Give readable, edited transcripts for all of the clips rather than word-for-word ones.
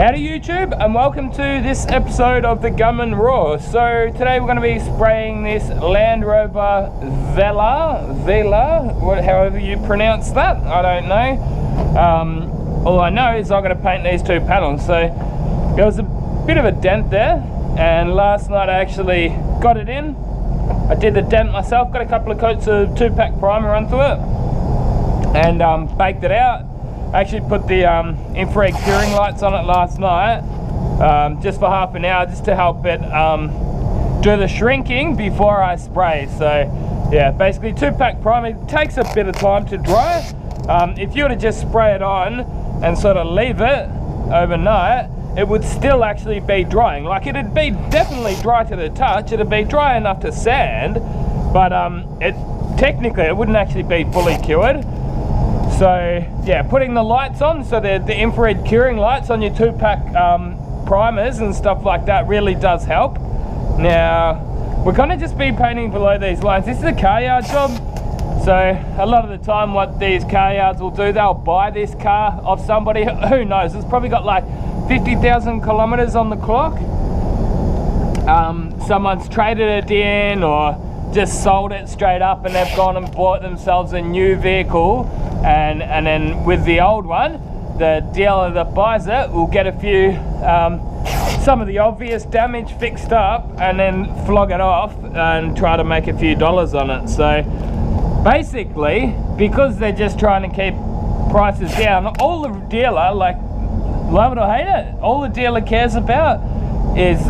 Howdy YouTube, and welcome to this episode of the Gunman Raw. So today we're going to be spraying this Land Rover Velar, however you pronounce that, I don't know. All I know is I'm going to paint these two panels. So there was a bit of a dent there, and last night I actually got it in. I did the dent myself, got a couple of coats of 2-pack primer onto it, and baked it out. I actually put the infrared curing lights on it last night, just for half an hour, just to help it do the shrinking before I spray. So yeah, basically 2-pack primer. It takes a bit of time to dry. If you were to just spray it on and sort of leave it overnight, it would still actually be drying. Like, it'd be definitely dry to the touch, it'd be dry enough to sand, but technically it wouldn't actually be fully cured. So yeah, putting the lights on, so the infrared curing lights on your 2-pack primers and stuff like that really does help. Now, we're gonna just be painting below these lines. This is a car yard job, so a lot of the time what these car yards will do, they'll buy this car off somebody, who knows, it's probably got like 50,000 kilometers on the clock. Someone's traded it in or just sold it straight up, and they've gone and bought themselves a new vehicle, and then with the old one, the dealer that buys it will get a few some of the obvious damage fixed up and then flog it off and try to make a few dollars on it. So basically, because they're just trying to keep prices down, all the dealer, like, love it or hate it, all the dealer cares about is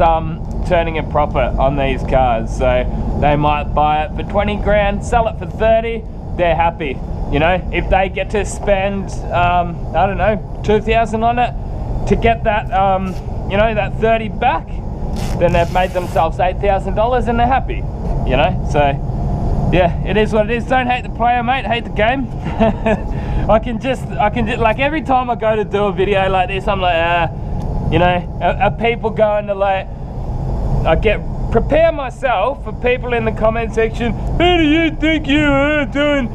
turning a profit on these cars. So they might buy it for 20 grand, sell it for 30, they're happy. You know, if they get to spend, I don't know, 2,000 on it to get that, you know, that 30 back, then they've made themselves $8,000 and they're happy, you know. So yeah, it is what it is. Don't hate the player, mate, hate the game. I can just, like, every time I go to do a video like this, I'm like, you know, are people going to, like, prepare myself for people in the comment section, who do you think you are doing,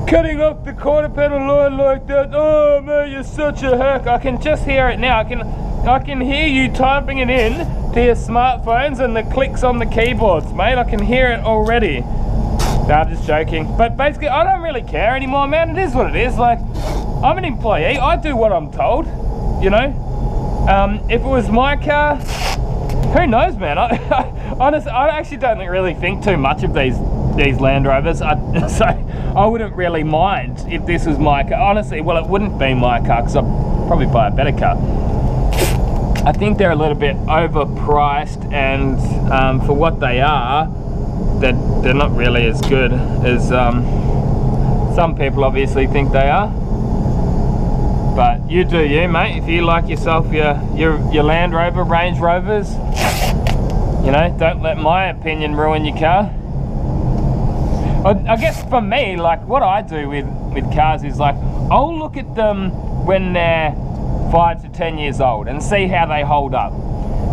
cutting off the quarter panel line like that? Oh man, you're such a hack. I can just hear it now. I can hear you typing it in to your smartphones and the clicks on the keyboards, mate. I can hear it already. No, I'm just joking. But basically, I don't really care anymore, man. It is what it is. Like, I'm an employee. I do what I'm told, you know. If it was my car, who knows, man. Honestly, I actually don't really think too much of these Land Rovers. So I wouldn't really mind if this was my car. Honestly, well, it wouldn't be my car because I'd probably buy a better car. I think they're a little bit overpriced, and for what they are, they're not really as good as some people obviously think they are. But you do you, mate. If you like yourself your Land Rover, Range Rovers, you know, don't let my opinion ruin your car. I guess for me, like, what I do with cars is, like, I'll look at them when they're 5 to 10 years old and see how they hold up.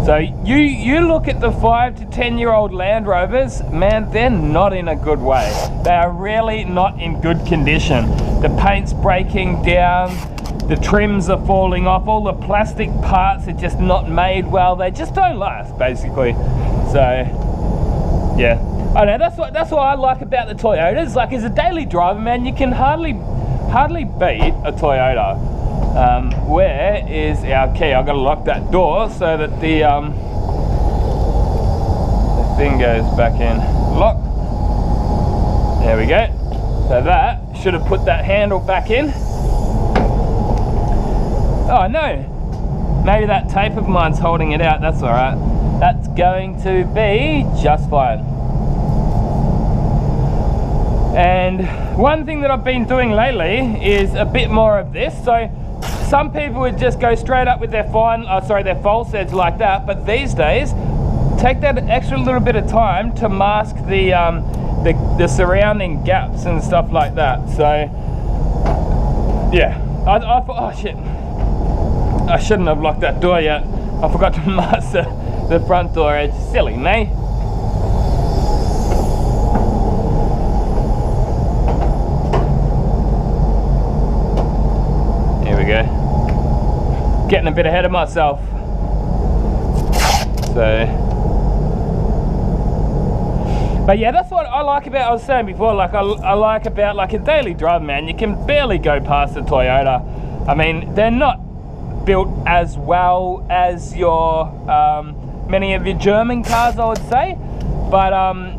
So you look at the 5 to 10 year old Land Rovers, man, they're not in a good way. They are really not in good condition. The paint's breaking down, the trims are falling off, all the plastic parts are just not made well. They just don't last, basically. So yeah, I know, that's what I like about the Toyotas. Like, as a daily driver, man, you can hardly beat a Toyota. Where is our key? I've got to lock that door so that the thing goes back in. Lock. There we go. So that should have put that handle back in. Oh no, maybe that tape of mine's holding it out. That's all right. That's going to be just fine. And one thing that I've been doing lately is a bit more of this. So some people would just go straight up with their their false edge like that, but these days, take that extra little bit of time to mask the surrounding gaps and stuff like that. So yeah, I thought, oh shit, I shouldn't have locked that door yet. I forgot to mask the front door edge. Silly me. There we go. Getting a bit ahead of myself. So, but yeah, that's what I like about, I was saying before, like I like about like a daily drive, man. You can barely go past a Toyota. I mean, they're not built as well as your many of your German cars, I would say, but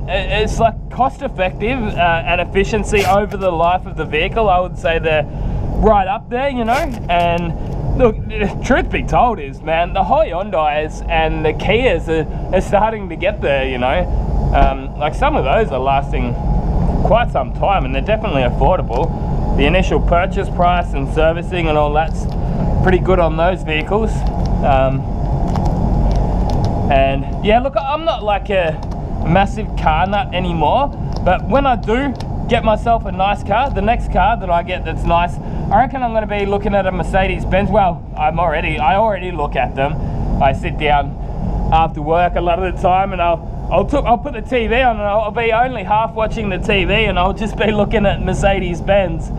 it's like cost effective and efficiency over the life of the vehicle. I would say they're right up there, you know. And look, truth be told is, man, the Hyundais and the Kias are starting to get there, you know. Like some of those are lasting quite some time, and they're definitely affordable. The initial purchase price and servicing and all that's pretty good on those vehicles. And yeah, look, I'm not like a massive car nut anymore, but when I do get myself a nice car, the next car that I get that's nice, I reckon I'm going to be looking at a Mercedes-Benz. Well, I already look at them. I sit down after work a lot of the time, and I'll put the TV on, and I'll be only half watching the TV, and I'll just be looking at Mercedes-Benz.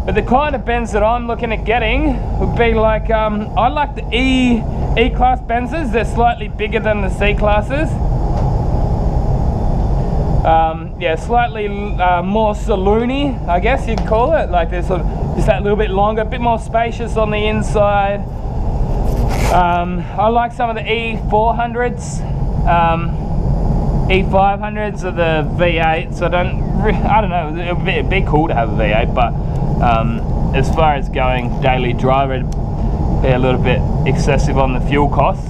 But the kind of Benz that I'm looking at getting would be like, I like the E-Class Benzes. They're slightly bigger than the C-Classes. Yeah, slightly more saloony, I guess you'd call it. Like there's sort of just that little bit longer, a bit more spacious on the inside. I like some of the E400s. E500s are the V8s. I don't know, it'd be cool to have a V8, but as far as going daily driver, it'd be a little bit excessive on the fuel costs.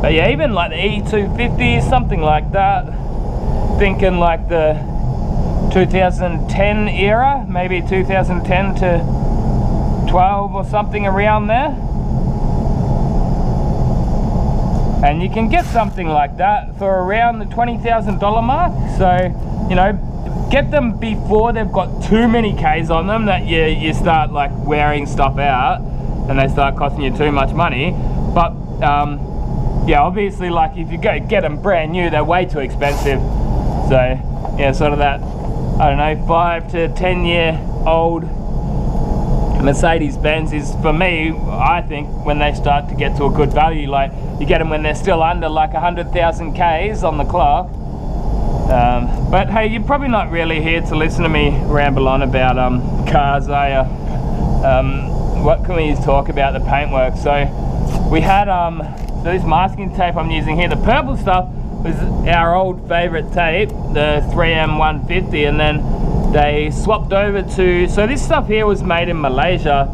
But yeah, even like the E250s, something like that. Thinking like the 2010 era, maybe 2010 to 12 or something around there. And you can get something like that for around the $20,000 mark. So, you know, get them before they've got too many Ks on them that you start like wearing stuff out and they start costing you too much money. But yeah, obviously, like if you go get them brand new, they're way too expensive. So yeah, sort of that, I don't know, 5 to 10 year old Mercedes-Benz is, for me, I think, when they start to get to a good value. Like you get them when they're still under like 100,000 Ks on the clock. But hey, you're probably not really here to listen to me ramble on about cars, are you? What can we talk about? The paintwork. So we had this masking tape I'm using here. The purple stuff was our old favorite tape, the 3M 150, and then they swapped over to, so this stuff here was made in Malaysia,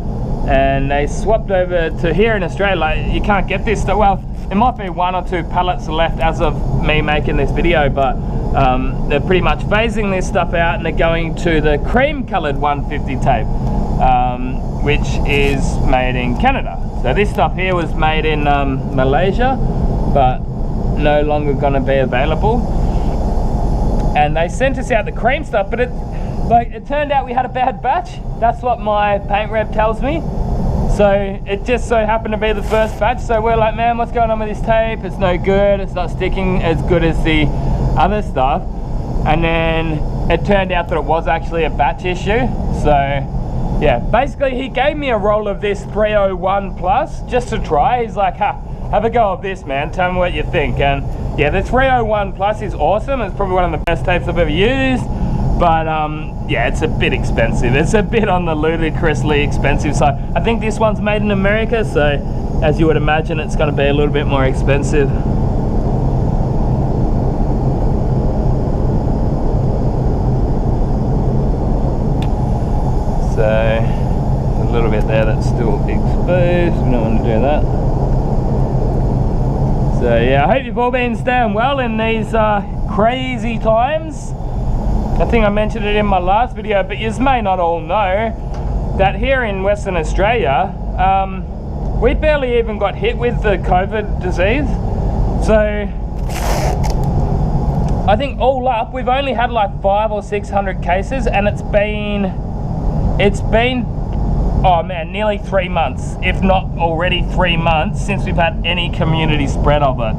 and they swapped over to here in Australia. Like you can't get this stuff. Well, there might be 1 or 2 pallets left as of me making this video, but they're pretty much phasing this stuff out, and they're going to the cream colored 150 tape, which is made in Canada. So this stuff here was made in Malaysia, but no longer going to be available. And they sent us out the cream stuff, but it turned out we had a bad batch. That's what my paint rep tells me. So it just so happened to be the first batch. So we're like, man, what's going on with this tape? It's no good. It's not sticking as good as the other stuff. And then it turned out that it was actually a batch issue. So yeah, basically he gave me a roll of this 301 Plus just to try. He's like, have a go of this, man. Tell me what you think. And yeah, the 301 Plus is awesome. It's probably one of the best tapes I've ever used. But yeah, it's a bit expensive. It's a bit on the ludicrously expensive side. I think this one's made in America, so as you would imagine, it's going to be a little bit more expensive. So a little bit there that's still exposed. We don't want to do that. So yeah, I hope you've all been staying well in these crazy times. I think I mentioned it in my last video, but you may not all know that here in Western Australia, we barely even got hit with the COVID disease. So I think all up, we've only had like 500 or 600 cases, and it's been, oh man, nearly 3 months, if not already 3 months, since we've had any community spread of it.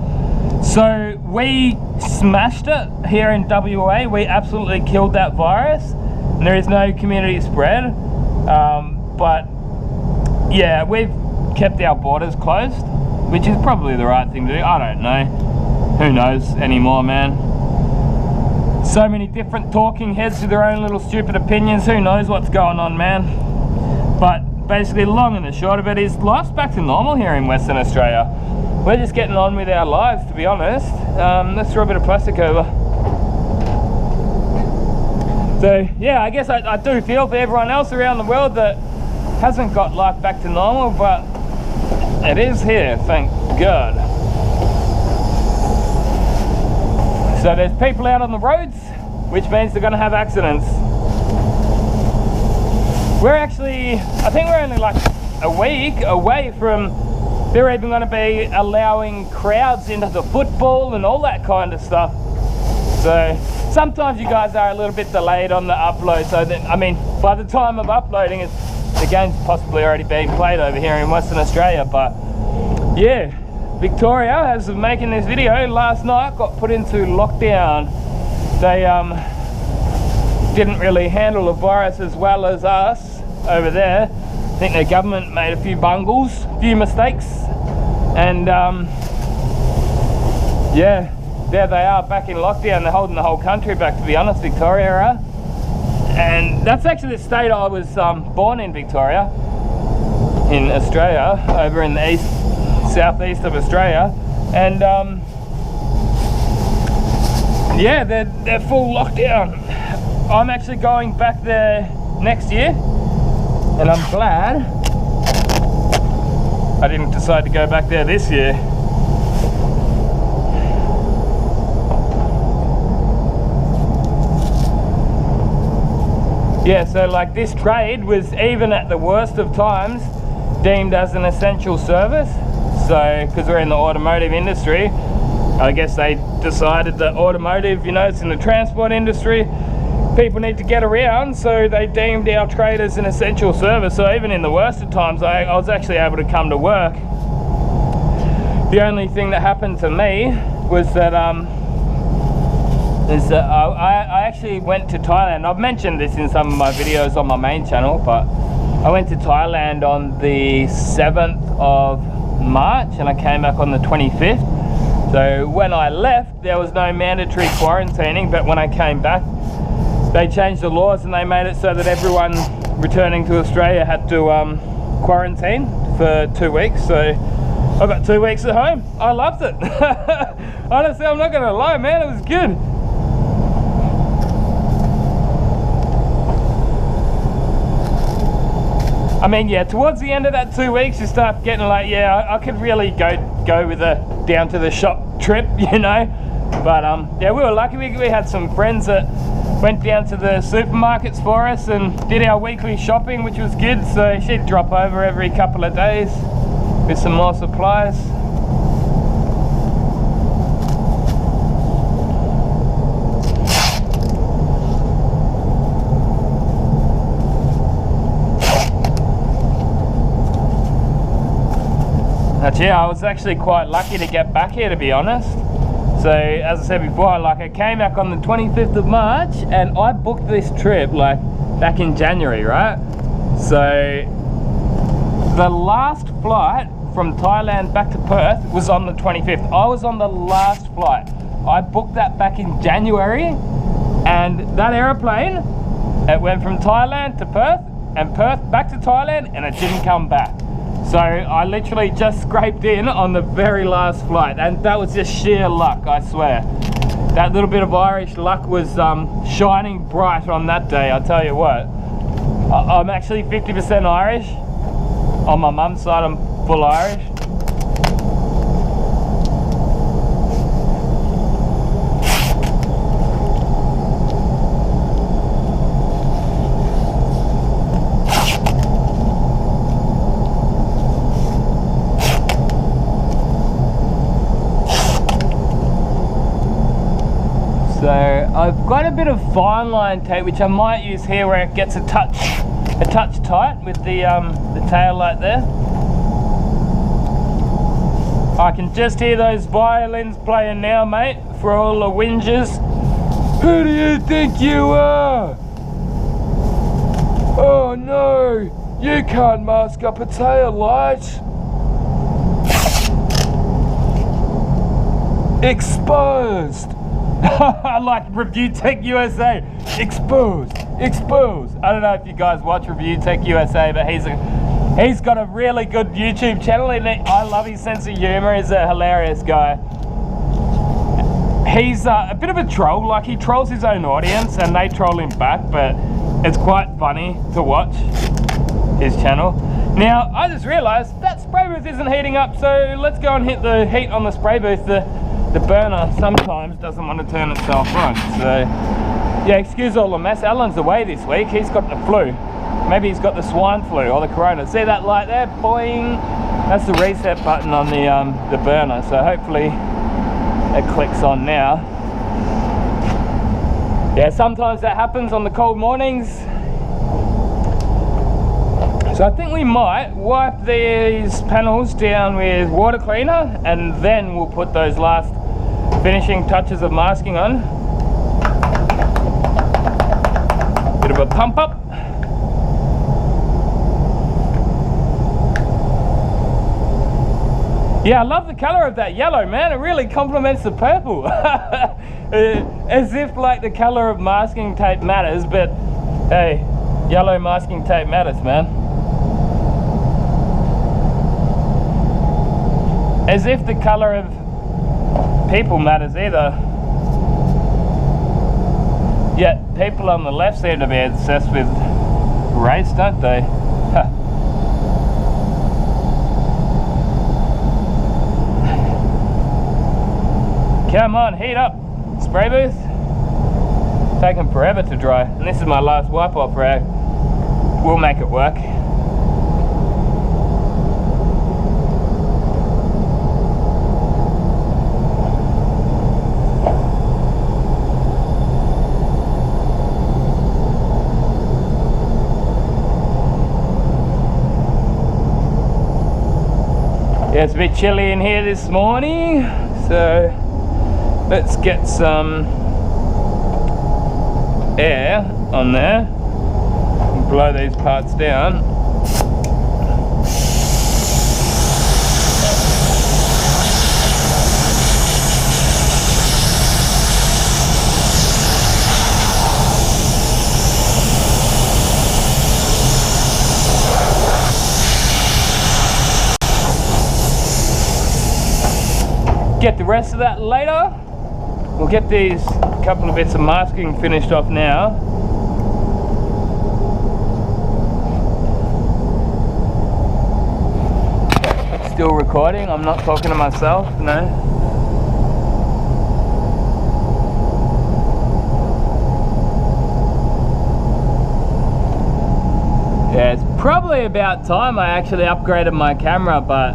So we smashed it here in WA. We absolutely killed that virus, and there is no community spread. But yeah, we've kept our borders closed. which is probably the right thing to do. I don't know. Who knows anymore, man? So many different talking heads with their own little stupid opinions. Who knows what's going on, man? But basically, the long and the short of it is life's back to normal here in Western Australia. We're just getting on with our lives, to be honest. Let's throw a bit of plastic over. So yeah, I guess I do feel for everyone else around the world that hasn't got life back to normal, but it is here, thank God. So there's people out on the roads, which means they're going to have accidents. We're actually, I think we're only like a week away from, they're even going to be allowing crowds into the football and all that kind of stuff. So sometimes you guys are a little bit delayed on the upload, so that, I mean, by the time of uploading, the game's possibly already being played over here in Western Australia. But yeah, Victoria, as of making this video, last night got put into lockdown. They didn't really handle the virus as well as us over there. I think their government made a few bungles, a few mistakes, and yeah, there they are back in lockdown. They're holding the whole country back, to be honest, Victoria are. And that's actually the state I was born in, Victoria, in Australia, over in the southeast of Australia. And yeah, they're full lockdown. I'm actually going back there next year, and I'm glad I didn't decide to go back there this year. Yeah, so like this trade was, even at the worst of times, deemed as an essential service. So because we're in the automotive industry, I guess they decided that automotive, you know, it's in the transport industry, people need to get around, so they deemed our trade as an essential service. So even in the worst of times, I was actually able to come to work. The only thing that happened to me was that I actually went to Thailand. I've mentioned this in some of my videos on my main channel, but I went to Thailand on the 7th of March and I came back on the 25th. So when I left, there was no mandatory quarantining, but when I came back, they changed the laws and they made it so that everyone returning to Australia had to quarantine for 2 weeks. So I got 2 weeks at home. I loved it. Honestly, I'm not gonna lie, man, it was good. I mean, yeah, towards the end of that 2 weeks, you start getting like, yeah, I could really go with a down to the shop trip, you know. But yeah, we were lucky. We had some friends that went down to the supermarkets for us and did our weekly shopping, which was good. So she'd drop over every couple of days with some more supplies. Yeah, I was actually quite lucky to get back here, to be honest. So as I said before, like I came back on the 25th of March and I booked this trip like back in January, right? So the last flight from Thailand back to Perth was on the 25th. I was on the last flight. I booked that back in January, and that aeroplane, it went from Thailand to Perth and Perth back to Thailand, and it didn't come back. So I literally just scraped in on the very last flight, and that was just sheer luck, I swear. That little bit of Irish luck was shining bright on that day, I'll tell you what. I'm actually 50% Irish. On my mum's side, I'm full Irish. So I've got a bit of fine line tape which I might use here where it gets a touch tight with the tail light there. I can just hear those violins playing now, mate, for all the whingers. Who do you think you are? Oh no, you can't mask up a tail light. Exposed. Like Review Tech USA. Exposed. Exposed. I don't know if you guys watch Review Tech USA, but he's got a really good YouTube channel, and I love his sense of humor. He's a hilarious guy. He's a bit of a troll, like he trolls his own audience and they troll him back, but it's quite funny to watch his channel. Now, I just realized that spray booth isn't heating up, so let's go and hit the heat on the spray booth. The burner sometimes doesn't want to turn itself on, so yeah, excuse all the mess. Alan's away this week, he's got the flu. Maybe he's got the swine flu or the corona. See that light there? Boing! That's the reset button on the burner, so hopefully it clicks on now. Yeah, sometimes that happens on the cold mornings. So I think we might wipe these panels down with water cleaner, and then we'll put those last finishing touches of masking on. Bit of a pump up. Yeah, I love the colour of that yellow, man. It really complements the purple. As if like the colour of masking tape matters, but hey, yellow masking tape matters, man. As if the colour of people matters either. Yet people on the left seem to be obsessed with race, don't they? Come on, heat up. Spray booth. Taking forever to dry. And this is my last wipe off rag. We'll make it work. Yeah, it's a bit chilly in here this morning, so let's get some air on there and blow these parts down. Get the rest of that later. We'll get these couple of bits of masking finished off now. Still recording, I'm not talking to myself, no. Yeah, it's probably about time I actually upgraded my camera, but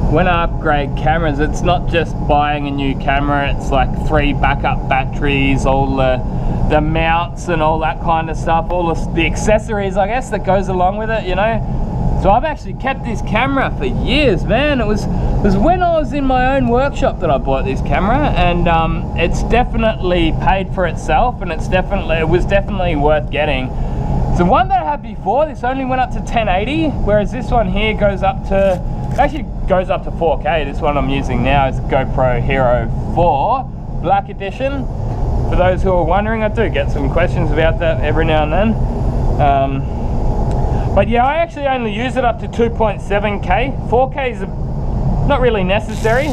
when I upgrade cameras, it's not just buying a new camera, it's like 3 backup batteries, all the mounts and all that kind of stuff, all the accessories, I guess, that goes along with it, you know. So I've actually kept this camera for years, man. It was when I was in my own workshop that I bought this camera, and it's definitely paid for itself, and it was definitely worth getting. The one that I had before, this only went up to 1080, whereas this one here goes up to, actually goes up to 4K. This one I'm using now is GoPro Hero 4 Black Edition. For those who are wondering, I do get some questions about that every now and then. But yeah, I actually only use it up to 2.7K. 4K is not really necessary.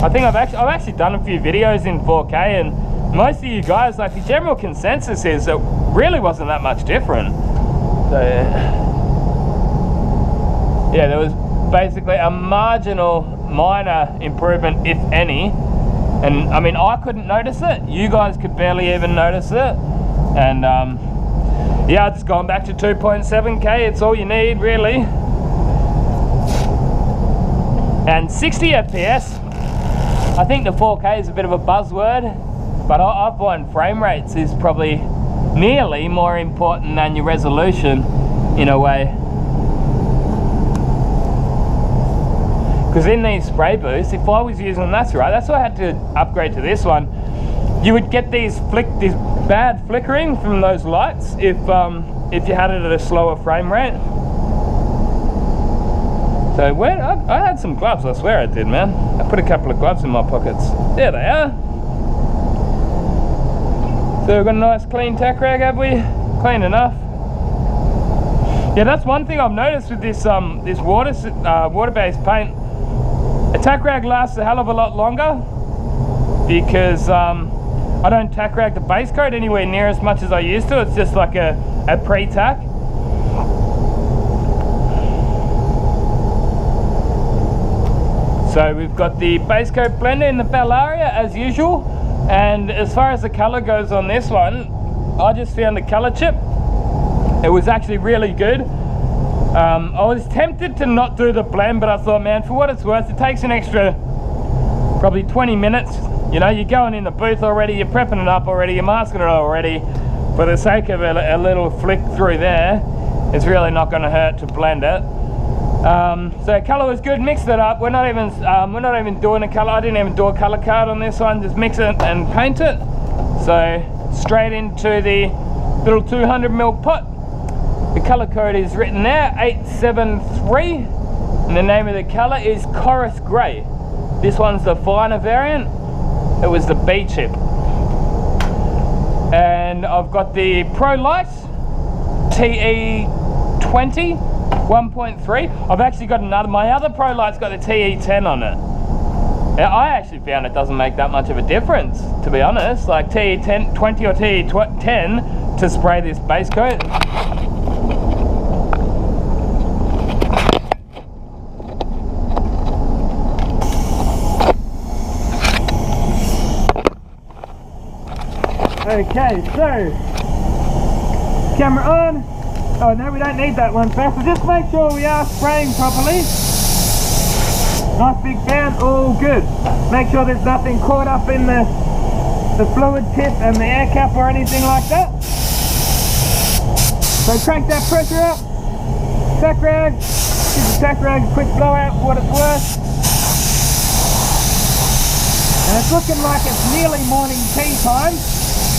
I think I've actually done a few videos in 4K, and most of you guys, like, the general consensus is that really wasn't that much different. So yeah, there was basically a marginal minor improvement, if any, and I mean, I couldn't notice it, you guys could barely even notice it, and yeah, I've just gone back to 2.7K, it's all you need really, and 60 FPS. I think the 4K is a bit of a buzzword, but I find frame rates is probably nearly more important than your resolution in a way. Because in these spray booths, if I was using, that's right, that's why I had to upgrade to this one. You would get this bad flickering from those lights if you had it at a slower frame rate. So where I had some gloves, I swear I did, man. I put a couple of gloves in my pockets. There they are. So we've got a nice clean tack rag, have we? Clean enough. Yeah, that's one thing I've noticed with this this water-based paint. A tack rag lasts a hell of a lot longer because I don't tack rag the base coat anywhere near as much as I used to. It's just like a pre-tack. So we've got the base coat blender in the Velaria as usual, and as far as the colour goes on this one, I just found the colour chip. It was actually really good. I was tempted to not do the blend, but I thought, man, for what it's worth, it takes an extra probably 20 minutes. You know, you're going in the booth already, you're prepping it up already, you're masking it already. For the sake of a little flick through there, it's really not going to hurt to blend it. So colour was good, mixed it up. We're not even doing a colour. I didn't even do a colour card on this one, just mix it and paint it. So straight into the little 200ml pot. The colour code is written there, 873, and the name of the colour is Chorus Grey. This one's the finer variant. It was the B chip. And I've got the Pro Light TE20 1.3. I've actually got another, my other Pro Light's got the TE10 on it. I actually found it doesn't make that much of a difference, to be honest. Like TE10, 20 or TE10 to spray this base coat. Okay, so camera on. Oh no, we don't need that one first. So just make sure we are spraying properly. Nice big fan, all good. Make sure there's nothing caught up in the fluid tip and the air cap or anything like that. So crank that pressure up. Tack rag. Give the tack rag a quick blowout for what it's worth. And it's looking like it's nearly morning tea time.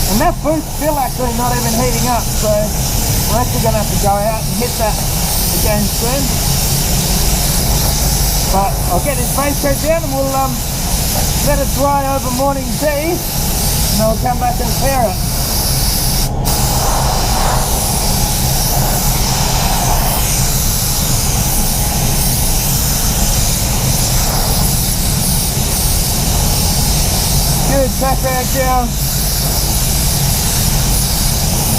And that boot's still actually not even heating up, so we're actually going to have to go out and hit that again soon. But I'll get this base coat down and we'll let it dry over morning tea, and then we'll come back and clear it. Good, tack rag down.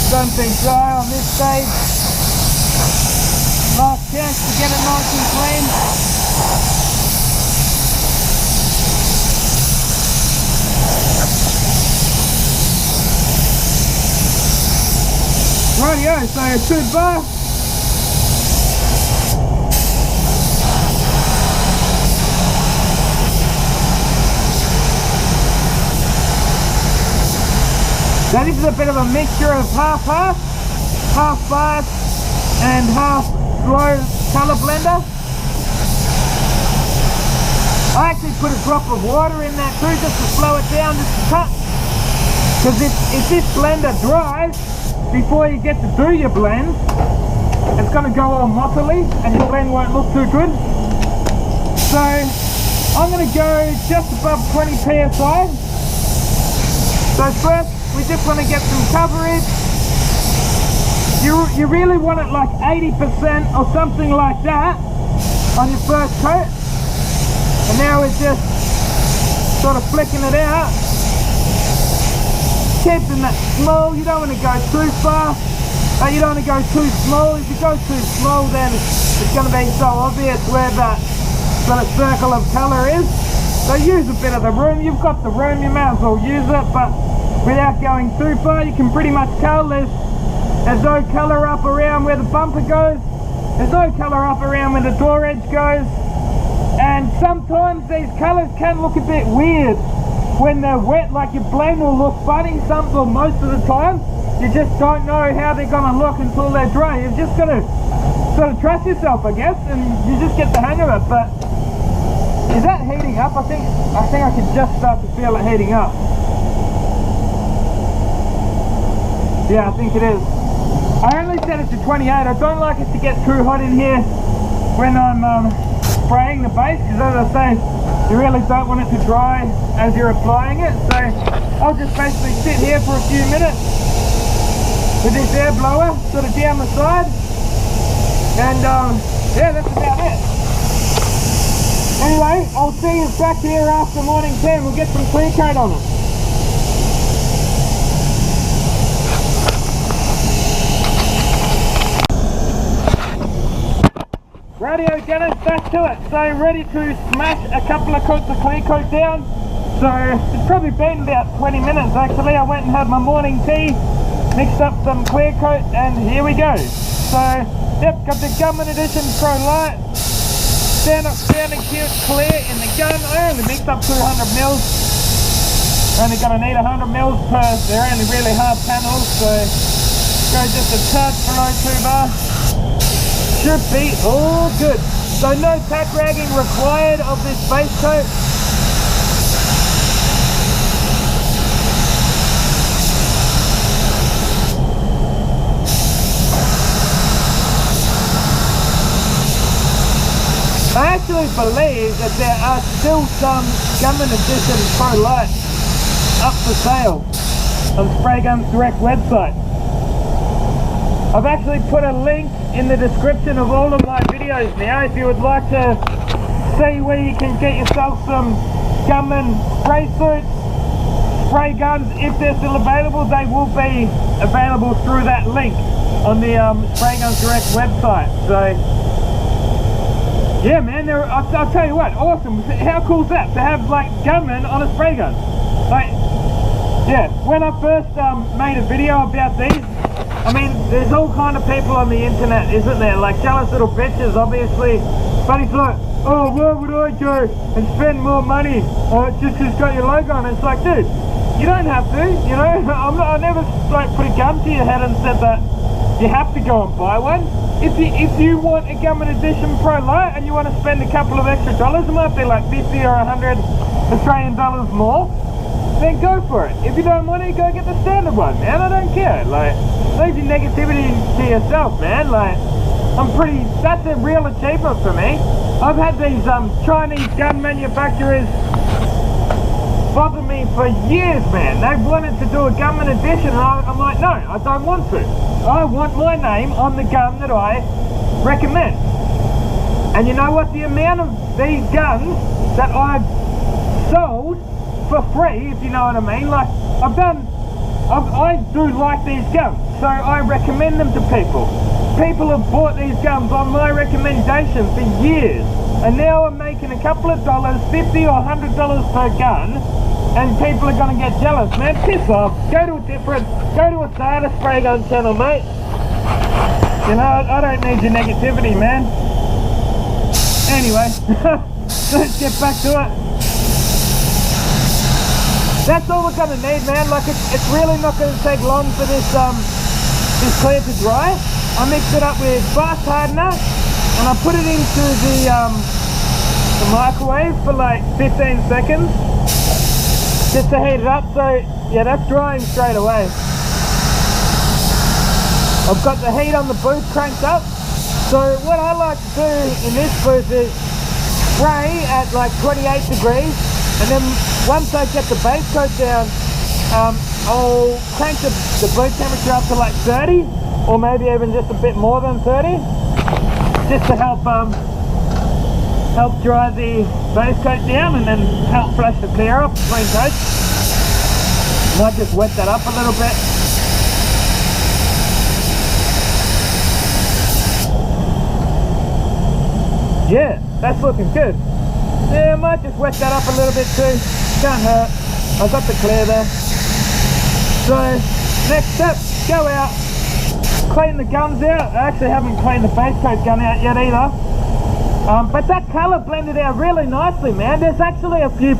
Don't be dry on this stage. Last chance to get it nice and clean. Rightio, so 2 bar. So this is a bit of a mixture of half fast and half slow colour blender. I actually put a drop of water in that too, just to slow it down just a touch. Because if this blender dries before you get to do your blend, it's going to go all mottily and your blend won't look too good. So I'm going to go just above 20 psi. So first, we just want to get some coverage. You really want it like 80% or something like that on your first coat. And now we're just sort of flicking it out. Keeping that small, you don't want to go too far, but you don't want to go too small. If you go too small, then it's going to be so obvious where that sort of circle of colour is. So use a bit of the room. You've got the room, you may as well use it, but without going too far, you can pretty much tell there's no colour up around where the bumper goes. There's no colour up around where the door edge goes. And sometimes these colours can look a bit weird when they're wet, like your blend will look funny or most of the time. You just don't know how they're going to look until they're dry. You've just got to sort of trust yourself, I guess, and you just get the hang of it. But is that heating up? I think I can just start to feel it heating up. Yeah, I think it is. I only set it to 28. I don't like it to get too hot in here when I'm spraying the base, because as I say, you really don't want it to dry as you're applying it. So I'll just basically sit here for a few minutes with this air blower sort of down the side, and yeah, that's about it. Anyway, I'll see you back here after morning 10. We'll get some clear coat on it. Radio Gunners, back to it. So ready to smash a couple of coats of clear coat down. So it's probably been about 20 minutes actually. I went and had my morning tea, mixed up some clear coat, and here we go. So yep, got the Gunman Edition Pro Light. Stand up, sounding cute, clear in the gun. I only mixed up 200 mils. Only gonna need 100 mils per, they're only really hard panels, so go just a touch below 2 bar. Should be all good. So no tack ragging required of this base coat. I actually believe that there are still some Gunman Edition Pro Lights up for sale on Spray Guns Direct website. I've actually put a link in the description of all of my videos now if you would like to see where you can get yourself some Gunman spray suits, spray guns. If they're still available, they will be available through that link on the Spray Guns Direct website. So yeah, man, I'll tell you what, awesome. How cool is that, to have like Gunman on a spray gun? Like, yeah, when I first made a video about these, I mean, there's all kind of people on the internet, isn't there? Like jealous little bitches, obviously. But it's like, oh, why would I go and spend more money just because it's got your logo on it? It's like, dude, you don't have to, you know? I never like put a gun to your head and said that you have to go and buy one. If you want a Gunman Edition Pro Light and you want to spend a couple of extra dollars, it might be like 50 or 100 Australian dollars more, then go for it. If you don't want it, go get the standard one, man. I don't care. Like, leave your negativity to yourself, man. Like, that's a real achievement for me. I've had these Chinese gun manufacturers bother me for years, man. They've wanted to do a Gunman Edition, and I'm like, no, I don't want to. I want my name on the gun that I recommend. And you know what? The amount of these guns that I've sold for free, if you know what I mean, like I do like these guns, so I recommend them to people. People have bought these guns on my recommendation for years, and now I'm making a couple of dollars, $50 or $100 per gun, and people are going to get jealous, man. Piss off. Go to a Starter Spray Gun channel, mate. You know, I don't need your negativity, man. Anyway, let's get back to it. That's all we're going to need, man. Like, it's really not going to take long for this clear to dry. I mixed it up with fast hardener, and I put it into the microwave for like 15 seconds. Just to heat it up, so yeah, that's drying straight away. I've got the heat on the booth cranked up. So what I like to do in this booth is spray at like 28 degrees, and then once I get the base coat down, I'll crank the booth temperature up to like 30, or maybe even just a bit more than 30, just to help dry the base coat down and then help flush the clear up between coats. Might just wet that up a little bit. Yeah, that's looking good. Yeah, I might just wet that up a little bit too. Can't hurt. I've got the clear there. So, next step, go out, clean the guns out. I actually haven't cleaned the base coat gun out yet either. But that colour blended out really nicely, man. There's actually a few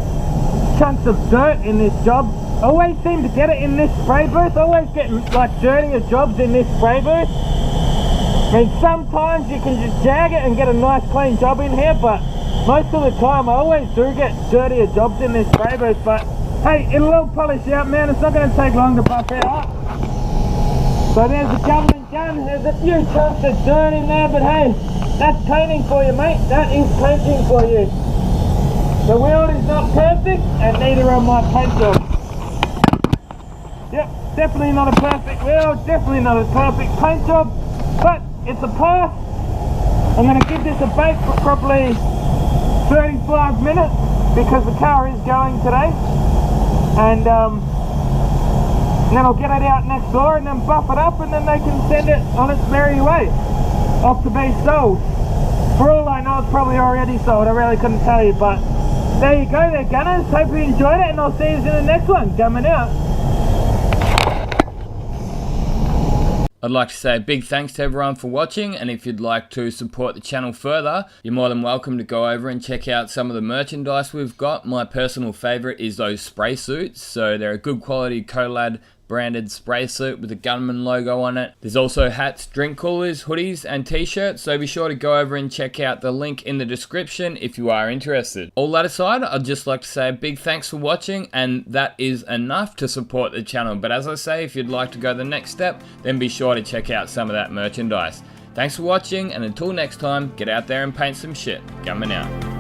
chunks of dirt in this job. I always seem to get it in this spray booth. I always get like dirtier jobs in this spray booth. I mean, sometimes you can just jag it and get a nice clean job in here, but most of the time I always do get dirtier jobs in this spray booth. But hey, it'll all polish out, man. It's not going to take long to buff it out. So there's the Gunman gun. There's a few chunks of dirt in there, but hey, That's painting for you, mate. That is painting for you. The wheel is not perfect, and neither are my paint jobs. Yep, definitely not a perfect wheel, definitely not a perfect paint job, but it's a pass. I'm going to give this a bake for probably 35 minutes because the car is going today, and then I'll get it out next door and then buff it up, and then they can send it on its merry way off to be sold. For all I know, it's probably already sold. I really couldn't tell you, but there you go there, Gunners. Hope you enjoyed it, and I'll see you in the next one. Gunman out. I'd like to say a big thanks to everyone for watching, and if you'd like to support the channel further, you're more than welcome to go over and check out some of the merchandise we've got. My personal favourite is those spray suits, so they're a good quality Colad branded spray suit with the Gunman logo on it. There's also hats, drink coolers, hoodies and t-shirts, so be sure to go over and check out the link in the description if you are interested. All that aside, I'd just like to say a big thanks for watching, and that is enough to support the channel. But as I say, if you'd like to go the next step, then be sure to check out some of that merchandise. Thanks for watching, and until next time, get out there and paint some shit. Gunman out.